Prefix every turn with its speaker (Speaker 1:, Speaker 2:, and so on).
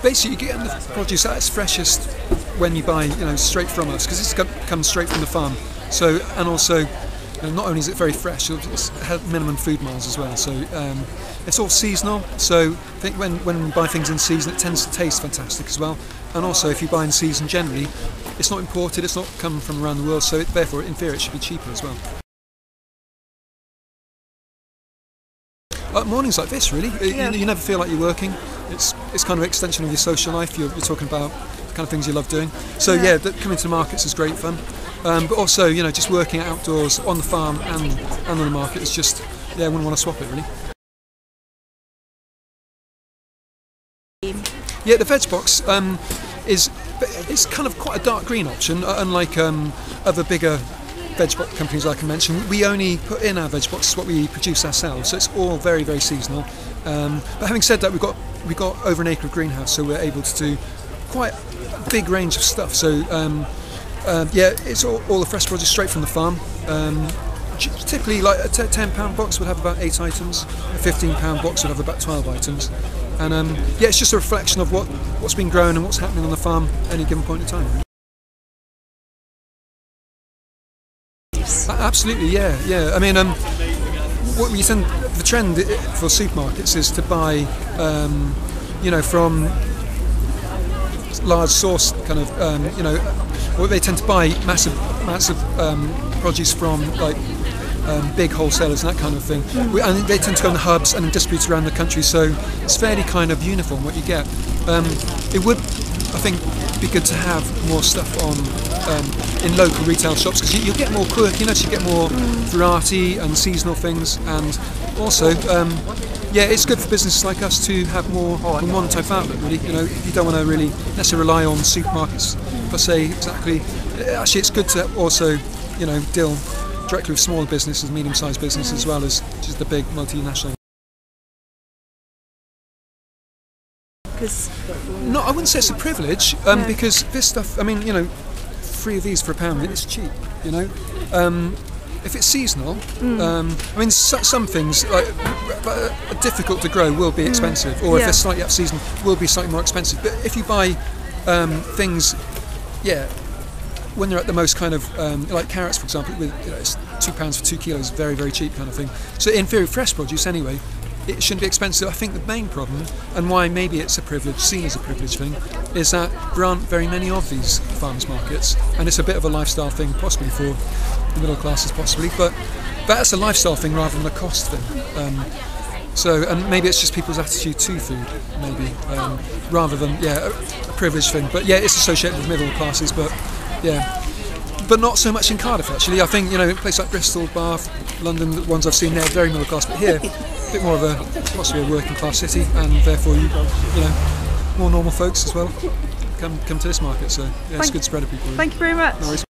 Speaker 1: Basically, you get the produce at its freshest when you buy, straight from us, because this comes straight from the farm. So, and also, not only is it very fresh, it's had minimum food miles as well. So it's all seasonal. So I think when you buy things in season, it tends to taste fantastic as well. And also, if you buy in season, generally, it's not imported. It's not come from around the world. So therefore, in theory, it should be cheaper as well. Mornings like this, really. You never feel like you're working. It's kind of an extension of your social life. You're talking about the kind of things you love doing. So coming to the markets is great fun. But also, just working outdoors on the farm and on the market is just, I wouldn't want to swap it, really. Yeah, the veg box is kind of quite a dark green option, unlike other bigger veg box companies like I mentioned. We only put in our veg boxes what we produce ourselves, so it's all very, very seasonal. But having said that, we've got over an acre of greenhouse, so we're able to do quite a big range of stuff. So it's all the fresh produce straight from the farm. Typically, like a £10 box would have about 8 items. A £15 box would have about 12 items. And it's just a reflection of what's been grown and what's happening on the farm at any given point in time. Absolutely, yeah. I mean, what we tend, the trend for supermarkets is to buy, from large source kind of, what they tend to buy massive produce from, like big wholesalers and that kind of thing. And they tend to go in the hubs and distribute around the country, so it's fairly kind of uniform what you get. It would, I think, be good to have more stuff on in local retail shops, because you'll get more quirkiness, you get more variety and seasonal things, and also it's good for businesses like us to have more than one type of outlet, really. You don't want to really necessarily rely on supermarkets per se exactly. Actually, it's good to also deal directly with smaller businesses, medium-sized businesses, as well as just the big multinational. No, I wouldn't say it's a privilege, because this stuff, I mean, 3 of these for £1, it's cheap, If it's seasonal, some things are difficult to grow will be expensive, or if they're slightly out of season, will be slightly more expensive. But if you buy things, when they're at the most kind of, like carrots, for example, with it's £2 for 2 kilos, very, very cheap kind of thing. So in theory, fresh produce anyway, it shouldn't be expensive. I think the main problem, and why maybe it's a privilege, seen as a privilege thing, is that there aren't very many of these farmers markets, and it's a bit of a lifestyle thing, possibly for the middle classes, possibly, but that's a lifestyle thing rather than a cost thing. And maybe it's just people's attitude to food, maybe, rather than a privilege thing. But it's associated with middle classes, but not so much in Cardiff, actually. I think, a place like Bristol, Bath, London, the ones I've seen there, very middle class, but here, a bit more of possibly a working class city, and therefore, more normal folks as well come to this market. So, it's a good spread of people. Really.
Speaker 2: Thank you very much.
Speaker 1: No worries.